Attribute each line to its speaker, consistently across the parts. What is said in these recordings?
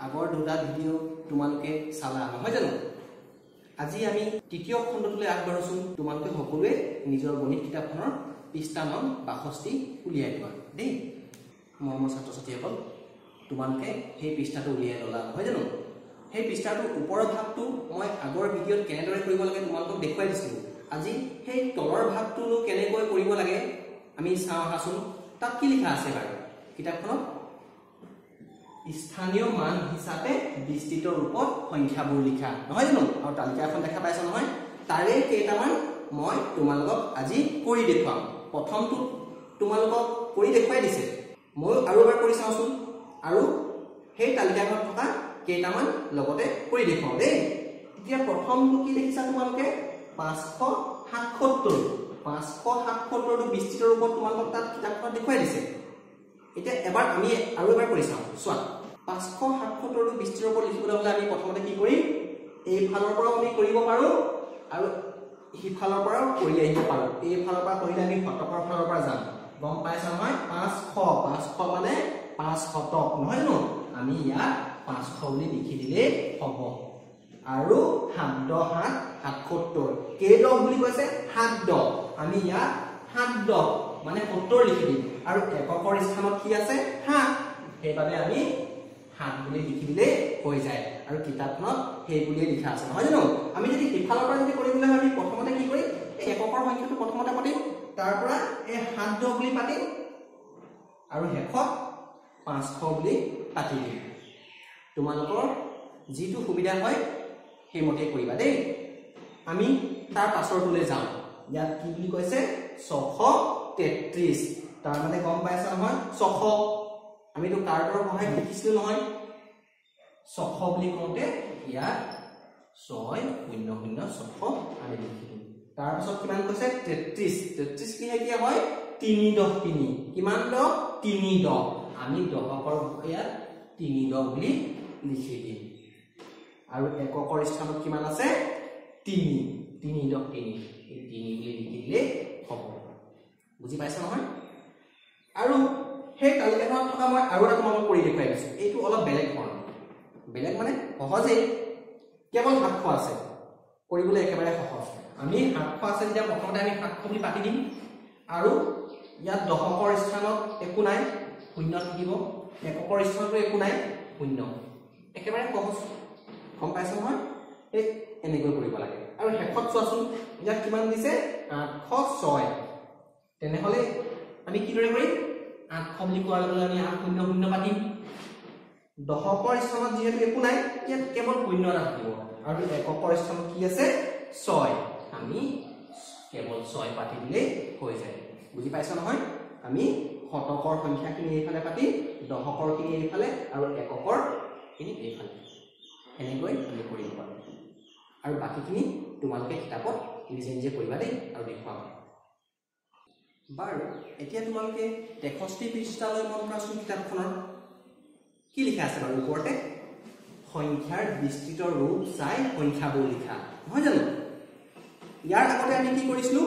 Speaker 1: আগৰ দুটা ভিডিও তোমালোকে চালা নহয় জানো আজি আমি তৃতীয় খণ্ডটোলৈ আগবাঢ়িছো তোমালোকে সকলোৱে নিজৰ গণিত কিতাপখনৰ পৃষ্ঠা নং 62 উলিয়াই লোৱা দেই মৰমৰ ছাত্ৰ ছাত্ৰীসকল তোমালোকে সেই পৃষ্ঠাটো উলিয়াই ললা নহয় জানো সেই পৃষ্ঠাটোৰ ওপৰৰ ভাগটো মই আগৰ ভিডিঅ'ত কেনেদৰে কৰিব লাগে তোমালোকক দেখুৱাই দিছিলো আজি সেই তলৰ ভাগটোনো কেনেকৈ কৰিব লাগে আমি চাওঁ আহাচোন তাত কি লিখা আছে বাৰু কিতাপখনত স্থানীয় মান হিচাপে বিস্তৃত ৰূপত সংখ্যাবোৰ লিখা নহয় জানো আৰু তালিকা এখন দেখা পাইছা নহয় তাৰে কেইটামান মই তোমালোকক আজি কৰি দেখুৱাম প্ৰথমটো তোমালোকক কৰি দেখুৱাই দিছে মই আৰু এবাৰ কৰি চাওঁচোন আৰু সেই তালিকাখনত থকা কেইটামান লগতে কৰি দেখুৱাও দেই এতিয়া প্ৰথমটো কি দেখিছা তোমালোকে 577 টো বিস্তৃত ৰূপত তোমালোকক তাত কিতাপখনত দেখুৱাই দিছে এতিয়া এবাৰ আমি আৰু এবাৰ কৰি চাওঁ চোৱা 577 টো বিস্তৃত ৰূপত লিখিবলৈ হলে আমি প্ৰথমতে কি কৰিম এই ফালৰ পৰা আমি কৰিব পাৰো আৰু হি ফালৰ পৰা কৰি আহিব পাৰো এই ফালৰ পৰা কৰিলে আমি শতকৰ ফালৰ পৰা যাম গম পাইছা নহয় 500 মানে 500 নহয় জানো আমি ইয়াত 500 বুলি লিখি দিলে হ'ব আৰু 777 কেইদহ বুলি কৈছে 7দহ আমি ইয়াত 7দহ মানে 70 লিখি দিম আৰু এককৰ স্থানত কি আছে 7 সেইবাবে আমি 7 বুলি লিখি দিলে হৈ যায় আৰু কিতাপখনত সেই বুলিয়ে লিখা আছে নহয় জানো আমি যদি ইফালৰ পৰা যদি কৰিবলৈ হয় আমি প্ৰথমতে কি কৰিম এই এককৰ সংখ্যাটো প্ৰথমতে পাতিম তাৰ পৰা এই 7দহ বুলি পাতিম আৰু শেষত 500 বুলি পাতি দিম তোমালোকৰ যিটো সুবিধা হয় সেইমতে কৰিবা দেই আমি তাৰ পাছৰটোলৈ যাওঁ ইয়াত কি বুলি কৈছে 633 তাৰ মানে গম পাইছা নহয় 600 আমিতো কাৰ্ডৰ সহায়ত লিখিছিলো নহয় 600 বুলি কওঁতে ইয়াত 600 আমি লিখি দিম তাৰ পাছত কিমান কৈছে 33 কি হয় হয় 3 কিমান দহ 3 আমি দহকৰ ইয়াত 3 বুলি লিখি দিম আৰু এককৰ স্থানত কিমান আছে 3 এই 3 বুলি লিখি দিলে হ'ব বুজি পাইছা নহয় আৰু সেই তালিকাখনত থকা মই আৰু এটা তোমালোকক কৰি দেখুৱাই দিছো এইটো অলপ বেলেগ ধৰণৰ বেলেগ মানে সহজে কেৱল 700 আছে কৰিবলৈ একেবাৰে সহজ আমি 700 আছে যেতিয়া প্ৰথমতে আমি 700 বুলি পাতি দিম আৰু ইয়াত দহকৰ স্থানত একো নাই শূন্য থাকিব এককৰ স্থানতো একো নাই শূন্য একেবাৰে সহজ গম পাইছা নহয় এই এনেকৈ কৰিব লাগে আৰু শেষত চোৱাচোন ইয়াত কিমান দিছে 806 তেনেহলে আমি কিদৰে কৰিম 800 বুলি কোৱাৰ লগে লগে আমি 800 পাতিম দহকৰ স্থানত যিহেতু একো নাই ইয়াত কেৱল শূন্য থাকিব আৰু এককৰ স্থানত কি আছে 6 আমি কেৱল 6 পাতি দিলে হৈ যায় বুজি পাইছা নহয় আমি শতকৰ সংখ্যাখিনি এইফালে পাতি দহকৰ খিনি এইফালে আৰু এককৰ খিনি এইফালে এনেকৈ আমি কৰিব পাৰোঁ আৰু বাকিখিনি তোমালোকে কিতাপত নিজে নিজে কৰিবা দেই আৰু দেখুৱাম বাৰু এতিয়া তোমালোকে 63 পৃষ্ঠালৈ মন কৰাচোন কিতাপখনৰ কি লিখা আছে বাৰু ওপৰতে সংখ্যাৰ বিস্তৃত ৰূপ চাই সংখ্যাবোৰ লিখা নহয় জানো ইয়াৰ আগতে আমি কি কৰিছিলো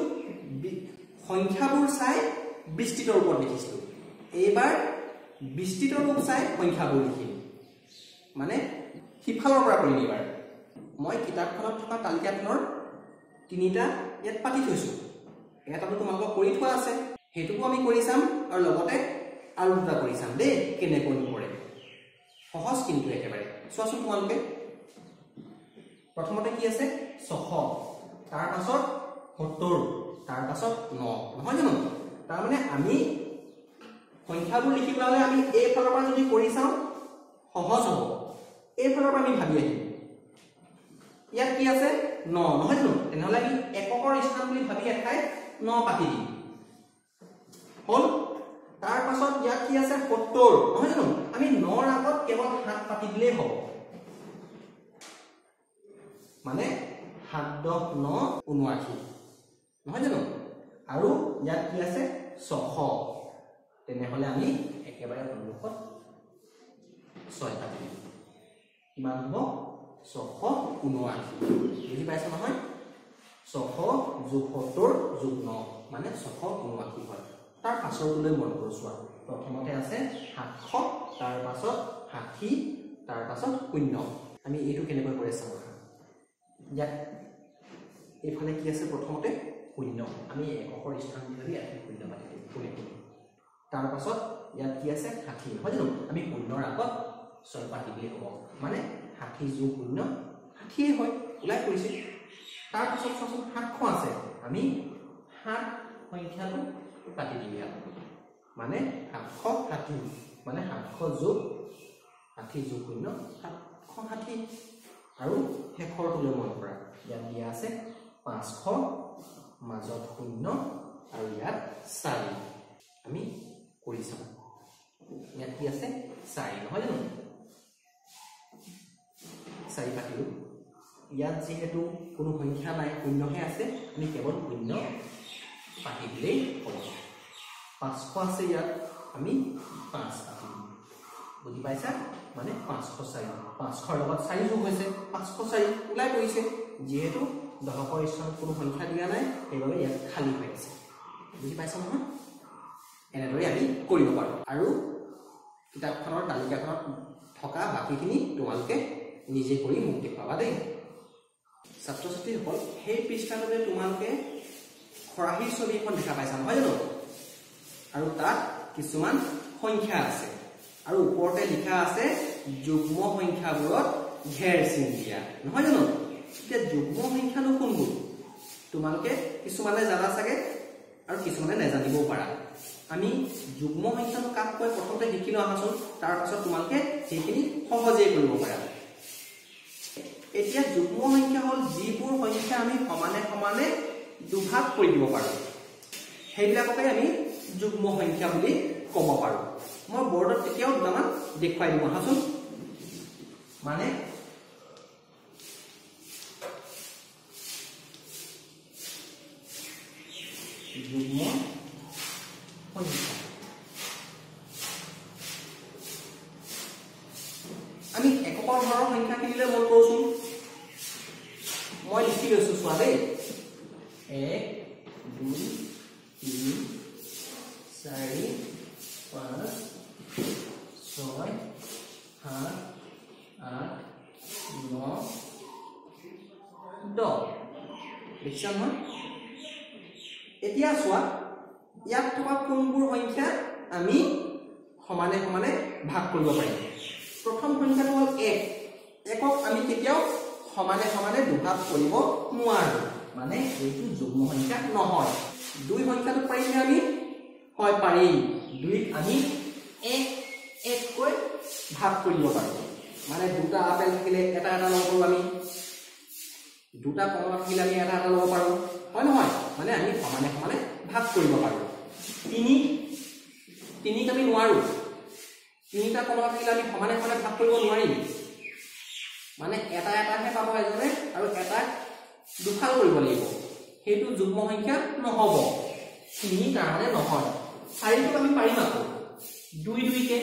Speaker 1: সংখ্যাবোৰ চাই বিস্তৃত ৰূপত লিখিছিলো এইবাৰ বিস্তৃত ৰূপ চাই সংখ্যাবোৰ লিখিম মানে সিফালৰ পৰা কৰিম এইবাৰ মই কিতাপখনত থকা তালিকাখনৰ তিনিটা ইয়াত পাতি থৈছো এটাটো তোমালোকক কৰি থোৱা আছে হেতুকো আমি কৰি চাম আৰু লগতে আৰু দুটা কৰি চাম দেই কেনেকৈ কৰে সহজ কিন্তু একেবাৰে চোৱাচোন তোমালোকে প্ৰথমতে কি আছে 600 তাৰ পাছত 70 তাৰ পাছত 9 নহয় জানো তাৰ মানে আমি সংখ্যাবোৰ লিখিবলৈ হলে আমি এই ফালৰ পৰা যদি কৰি চাওঁ সহজ হ'ব এই ফালৰ পৰা আমি ভাবি আহিম ইয়াত কি আছে 9 নহয় জানো তেনেহলে আমি এককৰ স্থান বুলি ভাবি এঠাই 9 পাতি দিম হল তাৰ পাছত ইয়াত কি আছে 70 নহয় জানো আমি 9 ৰ আগত কেৱল 7 পাতি দিলেই হ'ব মানে 7 10 9 79 নহয় জানো আৰু ইয়াত কি আছে 600 তেনেহলে আমি একেবাৰে সন্মুখত 6 পাতি দিম কিমান হ'ব 679 বুজি পাইছা নহয় 600 যোগ 70 যোগ 9 মানে 679 হয় তাৰ পাছৰটোলৈ মন কৰোঁ চোৱা প্ৰথমতে আছে 700 তাৰ পাছত 60 তাৰ পাছত 0 আমি এইটো কেনেকৈ কৰে চাওঁ ইয়াত এইফালে কি আছে প্ৰথমতে 0 আমি এককৰ স্থান ধৰি ইয়াত 0 পাতি দিম 0 তাৰ পাছত ইয়াত কি আছে 60 হয় জানো আমি 0ৰ আগত 6 পাতি দিলে হ'ব মানে 60 যোগ 0 60 হয় ওলাই পৰিছে তাৰ পাছত 700 আছে আমি 7 সংখ্যাটো পাতি দিম ইয়াত মানে 760 মানে 700 যোগ 60 যোগ 0 760 আৰু শেষৰটোলৈ মন কৰা ইয়াত দিয়া আছে 500 মাজত 0 আৰু ইয়াত 4 আমি কৰি চাম ইয়াত কি আছে 4 নহয় জানো 4 পাতিলো ইয়াত যেহেতু কোনো সংখ্যা নাই 0 হে আছে আমি কেৱল 0 পাতি দিলেই হ'ব 500 আছে ইয়াত আমি 5 পাতি দিম বুজি পাইছা মানে 504 500ৰ লগত 4 যোগ হৈছে 504 ওলাই পৰিছে যেহেতু দশকৰ স্থানত কোনো সংখ্যা দিয়া নাই সেইবাবে ইয়াত খালী হৈ আছে বুজি পাইছা নহয় এনেদৰে আমি কৰিব পাৰো আৰু কিতাপখনৰ তালিকাখনত থকা বাকিখিনি তোমালোকে নিজে কৰি মোক দেখুৱাবা দেই ছাত্ৰ ছাত্ৰীসকল সেই পৃষ্ঠাটোতে তোমালোকে খৰাহীৰ ছবি এখন দেখা পাইছা নহয় জানো আৰু তাত কিছুমান সংখ্যা আছে আৰু ওপৰতে লিখা আছে যুগ্ম সংখ্যাবোৰত ঘেৰ চিন দিয়া নহয় জানো এতিয়া যুগ্ম সংখ্যানো কোনবোৰ তোমালোকে কিছুমানে জানা চাগে আৰু কিছুমানে নাজানিবও পাৰা আমি যুগ্ম সংখ্যানো কাক কয় প্ৰথমতে শিকি লওঁ আহাচোন তাৰ পাছত তোমালোকে সেইখিনি সহজেই কৰিব পাৰা এতিয়া যুগ্ম সংখ্যা হল যিবোৰ সংখ্যা আমি সমানে সমানে দুভাগ কৰি দিব পাৰো সেইবিলাককে আমি যুগ্ম সংখ্যা বুলি ক'ব পাৰো মই বৰ্ডত তেতিয়াও দুটামান দেখুৱাই দিম আহাচোন মানে যুগ্ম সংখ্যা আমি এককৰ ঘৰৰ সংখ্যা কিনিলে মন কৰোচোন মই লিখি লৈছো চোৱা দেই 1 2 3 4 5 6 7 8 9 10 দেখিছা নহয় এতিয়া চোৱা ইয়াত থকা কোনবোৰ সংখ্যা আমি সমানে সমানে ভাগ কৰিব পাৰিম প্ৰথম সংখ্যাটো হ'ল 1 একক আমি কেতিয়াও সমানে সমানে দুভাগ কৰিব নোৱাৰো মানে এইটো যুগ্ম সংখ্যা নহয় 2 সংখ্যাটো পাৰিলে আমি হয় পাৰিম 2 আমি 1 কৈ ভাগ কৰিব পাৰো মানে দুটা আপেল থাকিলে এটা এটা লব পাৰো আমি দুটা কমলা থাকিলে আমি এটা এটা লব পাৰো হয় নহয় মানে আমি সমানে সমানে ভাগ কৰিব পাৰো 3 আমি নোৱাৰো 3টা কমলা থাকিলে আমি সমানে সমানে ভাগ কৰিব নোৱাৰিম মানে এটা এটাহে পাব এজনে আৰু এটা দুফাল কৰিব লাগিব সেইটো যুগ্ম সংখ্যা নহব 3 কাৰণে নহয় 4টো আমি পাৰিম আকৌ 2 কে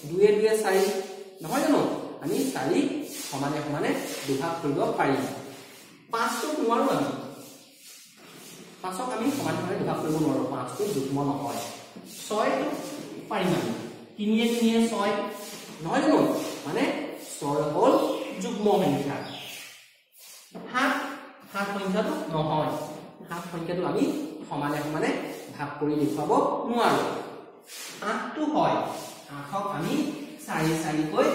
Speaker 1: 2 2 4 নহয় জানো আমি 4 সমানে সমানে দুভাগ কৰিব পাৰিম 5টো নোৱাৰো আমি 5ক আমি সমানে সমানে দুভাগ কৰিব নোৱাৰো 5টো যুগ্ম নহয় 6টো পাৰিম আমি 3 3 6 নহয় জানো মানে 6 হ'ল যুগ্ম সংখ্যা 7 সংখ্যাটো নহয় 7 সংখ্যাটো আমি সমানে সমানে ভাগ কৰি দেখুৱাব নোৱাৰো 8টো হয় 8ক আমি 4 4 কৈ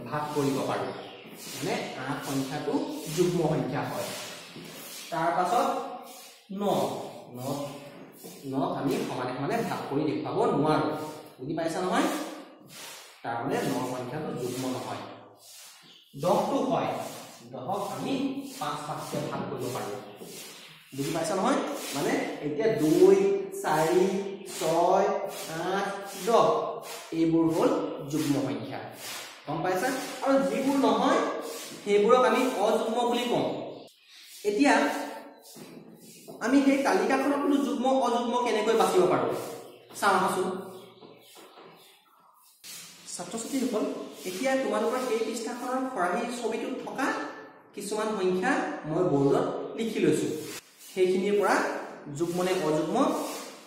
Speaker 1: ভাগ কৰিব পাৰো মানে 8 সংখ্যাটো যুগ্ম সংখ্যা হয় তাৰ পাছত 9 আমি সমানে সমানে ভাগ কৰি দেখুৱাব নোৱাৰো বুজি পাইছা নহয় তাৰ মানে 9 সংখ্যাটো যুগ্ম নহয় 10টো হয় 10ক আমি 5 5 কৈ ভাগ কৰিব পাৰো বুজি পাইছা নহয় মানে এতিয়া 2 4 6 8 10 এইবোৰ হ'ল যুগ্ম সংখ্যা গম পাইছা আৰু যিবোৰ নহয় সেইবোৰক আমি অযুগ্ম বুলি কওঁ এতিয়া আমি সেই তালিকাখনত যুগ্ম অযুগ্ম কেনেকৈ বাছিব পাৰো চাওঁ আহাচোন ছাত্ৰ ছাত্ৰীসকল এতিয়া তোমালোকৰ এই পৃষ্ঠাখনৰ খৰাহী ছবিটোত থকা কিছুমান সংখ্যা মই বৰ্ডত লিখি লৈছো সেইখিনিৰ পৰা যুগ্ম নে অযুগ্ম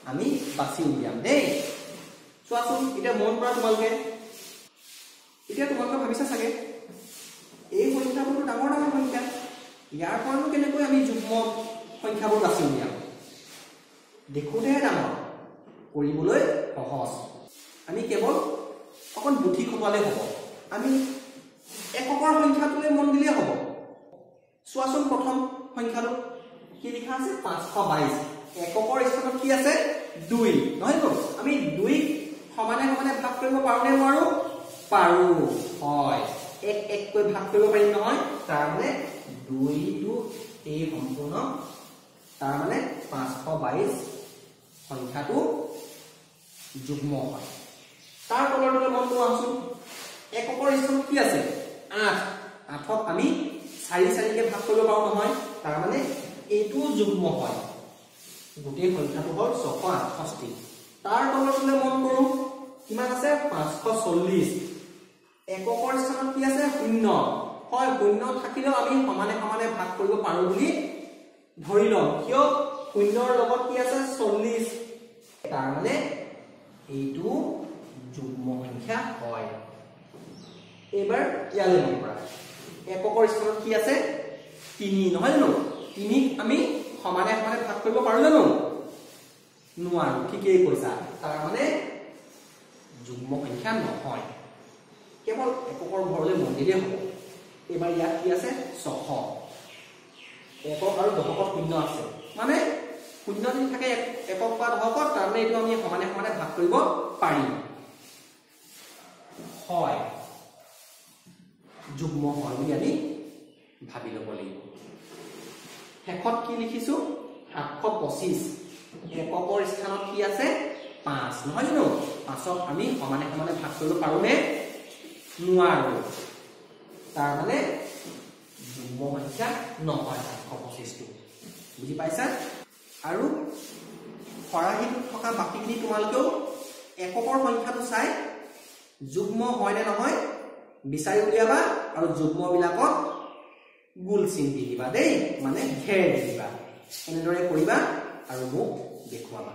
Speaker 1: আমি বাছি উলিয়াম দেই চোৱাচোন এতিয়া মন কৰা তোমালোকে ভাবিছা চাগে ইয়াৰ পৰানো কেনেকৈ আমি যুগ্ম সংখ্যাবোৰ বাছি উলিয়াম দেখোঁতেহে ডাঙৰ কৰিবলৈ সহজ আমি কেৱল অকণ বুদ্ধি খটুৱালে হ'ব আমি এককৰ সংখ্যাটোলৈ মন দিলেই হ'ব চোৱাচোন প্ৰথম সংখ্যাটো কি লিখা আছে 522 এককৰ স্থানত কি আছে 2 নহয় তো আমি 2 সমানে সমানে ভাগ কৰিব পাৰো নে নোৱাৰো পাৰো হয় এক এক কৈ ভাগ কৰিব পাৰিম নহয় তাৰ মানে 2 টো এই সম্পূৰ্ণ তাৰ মানে 522 সংখ্যাটো যুগ্ম হয় তাৰ তললৈ মন কৰা আছো এককৰ স্থানত কি আছে 8 8ক আমি 4 4 কে ভাগ কৰিব পাৰো নহয় তাৰ মানে এইটো যুগ্ম হয় গোটেই সংখ্যাটো হ'ল 668 তাৰ তললৈ মন কৰো কিমান আছে 540 এককৰ স্থানত কি আছে 0 হয় 0 থাকিলেও আমি সমানে সমানে ভাগ কৰিব পাৰো বুলি ধৰি লম কিয় 0 ৰ লগত কি আছে 40 তাৰ মানে এইটো যুগ্ম সংখ্যা হয় এবাৰ ইয়ালৈ মন কৰা এককৰ স্থানত কি আছে 3 নহয় জানো 3 আমি সমানে সমানে ভাগ কৰিব পাৰো জানো নোৱাৰো ঠিকই কৈছা তাৰ মানে যুগ্ম সংখ্যা নহয় কেৱল এককৰ ঘৰলৈ মন দিলেই হ'ব এবাৰ ইয়াত কি আছে 600 একক আৰু দশকত 0 আছে মানে 0 যদি থাকে একক বা দশকত তাৰ মানে এইটো আমি সমানে সমানে ভাগ কৰিব পাৰিম হয় যুগ্ম হয় বুলি আমি ভাবি ল'ব লাগিব শেষত কি লিখিছো 725 এককৰ স্থানত কি আছে 5 নহয় জানো 5ক আমি সমানে সমানে ভাগ কৰিব পাৰো নে নোৱাৰো তাৰ মানে যুগ্ম সংখ্যা নহয় 725 টো বুজি পাইছা আৰু ফৰাহিটোত থকা বাকিখিনি তোমালোকেও এককৰ সংখ্যাটো চাই যুগ্ম হয় নে নহয় বিচাৰি উলিয়াবা আৰু যুগ্ম বিলাকক গুল চিন দি দিবা দেই মানে ঘেৰ দি দিবা এনেদৰে কৰিবা আৰু মোক দেখুৱাবা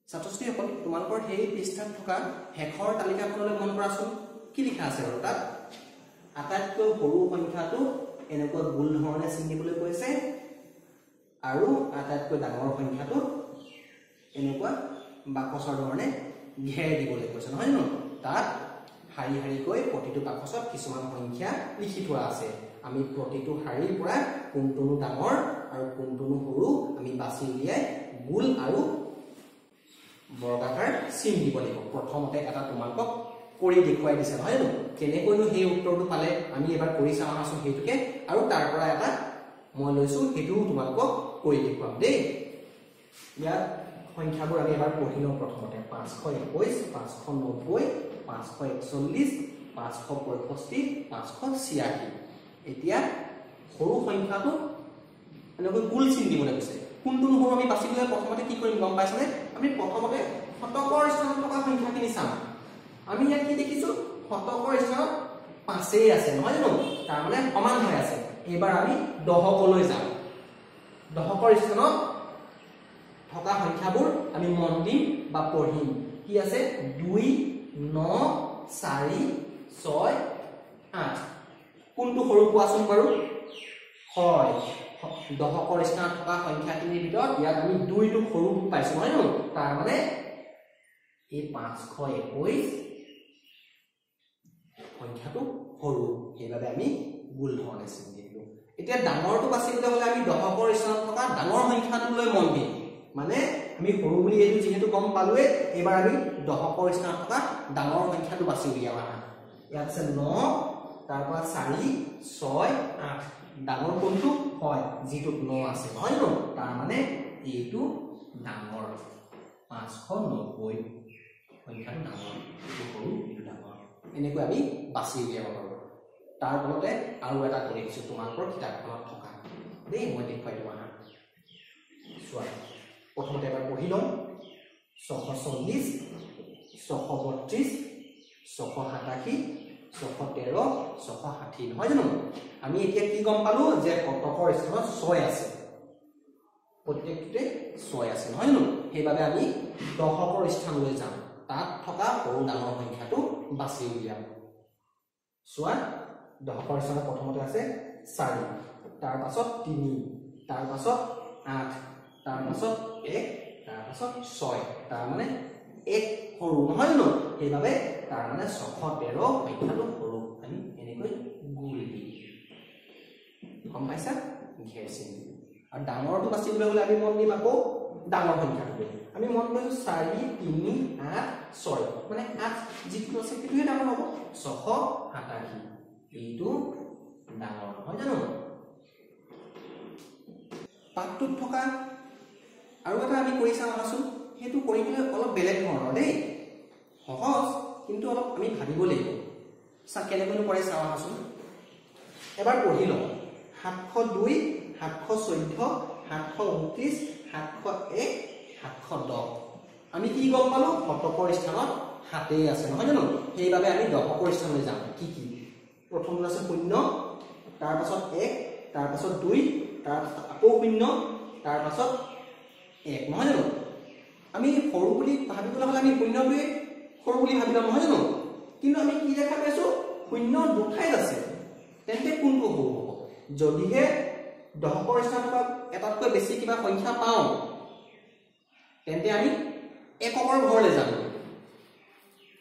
Speaker 1: ছাত্ৰ-ছাত্ৰীসকল তোমালোকৰ সেই পৃষ্ঠাত থকা শেষৰ তালিকাখনলৈ মন কৰাচোন কি লিখা আছে বাৰু তাত আটাইতকৈ সৰু সংখ্যাটো এনেকৈ গুল ধৰণে চিন দিবলৈ কৈছে আৰু আটাইতকৈ ডাঙৰ সংখ্যাটো এনেকুৱা বাকচৰ ধৰণে ঘেৰ দিবলৈ কৈছে নহয় জানো তাত হাৰি হাৰিকৈ প্ৰতিটো বাকচত কিছুমান সংখ্যা লিখি থোৱা আছে আমি প্ৰতিটো হাৰিৰ পৰা কোনটোনো ডাঙৰ আৰু কোনটোনো সৰু আমি বাছি উলিয়াই গুল আৰু বৰ্গাকাৰ চিন দিব লাগিব প্ৰথমতে এটা তোমালোকক কৰি দেখুৱাই দিছে নহয় জানো কেনেকৈনো সেই উত্তৰটো পালে আমি এবাৰ কৰি চাওঁ আছো হেতুকে আৰু তাৰ পৰা এটা মই লৈছো হেতুও তোমালোকক কৰি দেখুৱাম দেই ইয়াত সংখ্যাবোৰ আমি এবাৰ পঢ়ি লওঁ প্ৰথমতে 521 590 541 565 586 এতিয়া সৰু সংখ্যাটো এনেকৈ গুল চিন দিবলৈ কৈছে কোনটো সৰু আমি বাছি লৈ প্ৰথমতে কি কৰিম গম পাইছানে আমি প্ৰথমতে শতকৰ স্থানত থকা সংখ্যাখিনি চাম আমি ইয়াত কি দেখিছো শতকৰ স্থানত 5 আছে নহয় জানো তাৰ মানে সমান হৈ আছে এবাৰ আমি দশকলৈ যাম দশকৰ স্থানত থকা সংখ্যাবোৰ আমি মন দিম বা পঢ়িম কি আছে 2 9 4 6 8 কোনটো সৰু কোৱাচোন বাৰু হয় দশকৰ স্থানত থকা সংখ্যাখিনিৰ ভিতৰত ইয়াত আমি 2 টো সৰু পাইছো নহয় জানো তাৰ মানে এই 521 সংখ্যাটো সৰু সেইবাবে আমি গুল ধৰণে চিন দিলো এতিয়া ডাঙৰটো বাছিবলৈ হলে আমি দশকৰ স্থানত থকা ডাঙৰ সংখ্যাটোলৈ মন দিম মানে আমি সৰু বুলি এইটো যেহেতু গম পালোৱে এবাৰ আমি দশকৰ স্থানত থকা ডাঙৰ সংখ্যাটো বাছি উলিয়াম ইয়াত আছে 9 তাৰ পৰা 4 6 8 ডাঙৰ কোনটো হয় যিটোত 9 আছে নহয় জানো তাৰ মানে এইটো ডাঙৰ 590 সংখ্যাটো ডাঙৰ সৰু এইটো ডাঙৰ এনেকৈ আমি বাছি উলিয়াব পাৰো তাৰ ফলতে আৰু এটা কৰি দিছো তোমালোকৰ কিতাপখনত থকা দেই মই দেখুৱাই দিম চোৱা প্ৰথমতে এবাৰ পঢ়ি লওঁ 640 632 687 613 660 নহয় জানো আমি এতিয়া কি গম পালো যে শতকৰ স্থানত 6 আছে প্ৰত্যেকটোতে 6 আছে নহয় জানো সেইবাবে আমি দশকৰ স্থানলৈ যাম তাত থকা সৰু ডাঙৰ সংখ্যাটো বাছি উলিয়াম চোৱা দশকৰ স্থানত প্ৰথমতে আছে 4 তাৰ পাছত 3 তাৰ পাছত 8 তাৰ পাছত 1 তাৰ পাছত 6 তাৰ মানে 1 সৰু নহয় জানো সেইবাবে তাৰ মানে 613 সংখ্যাটো সৰু আমি এনেকৈ গুণ দি গম পাইছা ঘেৰচিন আৰু ডাঙৰটো বাছিবলৈ হলে আমি মন দিম আকৌ ডাঙৰ সংখ্যাটো আমি মন কৰিছো 4 3 8 6 মানে 8 যিটো আছে সেইটোহে ডাঙৰ হ'ব 687 এইটো ডাঙৰ নহয় জানো পাঠটোত থকা আৰু এটা আমি কৰি চাওঁ আছো হেতু কৰিবলৈ অলপ বেলেগ ধৰণৰ দেই সহজ কিন্তু অলপ আমি ভাবিব লাগিব সা কেনেকৈ কৰে চাওঁ আছো এবাৰ পঢ়ি লওঁ 702 714 729 701 710 আমি কি গম পালো শতকৰ স্থানত 7 আছে নহয় জানো সেইবাবে আমি দশকৰ স্থানলৈ যাম কি কি প্ৰথমটো আছে 0 তাৰ পাছত 1 তাৰ পাছত 2 তাৰ পাছত আকৌ 0 তাৰ পাছত 1 নহয় জানো আমি সৰু বুলি ভাবিবলৈ হলে আমি 0 টোৱে সৰু বুলি ভাবিলা নহয় জানো কিন্তু আমি কি দেখা পাইছো 0 দুঠাইত আছে তেন্তে কোনটো হ'ব যদিহে দশকৰ স্থানত এটাতকৈ বেছি কিবা সংখ্যা পাওঁ তেন্তে আমি এককৰ ঘৰলৈ যাম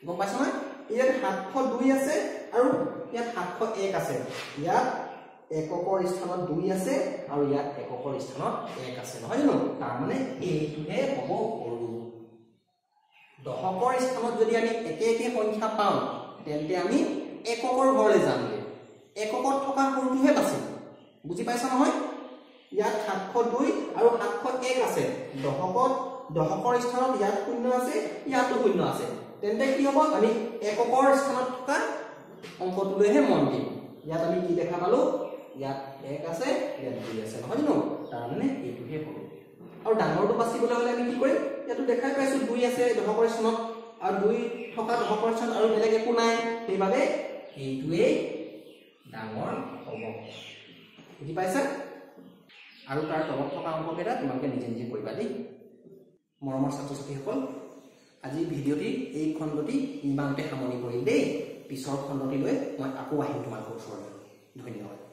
Speaker 1: গম পাইছা না ইয়াত 702 আছে আৰু ইয়াত 701 আছে ইয়াত এককৰ স্থানত 2 আছে আৰু ইয়াত এককৰ স্থানত 1 আছে নহয় জানো তাৰ মানে এইটোহে হ'ব সৰু দশকৰ স্থানত যদি আমি একে একে সংখ্যা পাওঁ তেন্তে আমি এককৰ ঘৰলৈ যামগে এককত থকা সৰুটোহে বাছিম বুজি পাইছা নহয় ইয়াত 702 আৰু 701 আছে দশকৰ স্থানত ইয়াত 0 আছে ইয়াতো 0 আছে তেন্তে কি হ'ব আমি এককৰ স্থানত থকা অংকটোলৈহে মন দিম ইয়াত আমি কি দেখা পালো ইয়াত 1 আছে ইয়াত 2 আছে নহয় জানো তাৰ মানে এইটোহে হ'ব আৰু ডাঙৰটো বাছিবলৈ হলে আমি কি কৰিম ইয়াতো দেখাই পাইছো 2 আছে দশকৰ স্থানত আৰু 2 থকা দশকৰ স্থানত আৰু বেলেগ একো নাই সেইবাবে এইটোৱে ডাঙৰ হ'ব বুজি পাইছা আৰু তাৰ তলত থকা অংককেইটা তোমালোকে নিজে নিজে কৰিবা দেই মৰমৰ ছাত্ৰ ছাত্ৰীসকল আজি ভিডিঅ'টি এই খণ্ডটি ইমানতে সামৰণি কৰিম দেই পিছৰ খণ্ডটিলৈ মই আকৌ আহিম তোমালোকৰ ওচৰলৈ ধন্যবাদ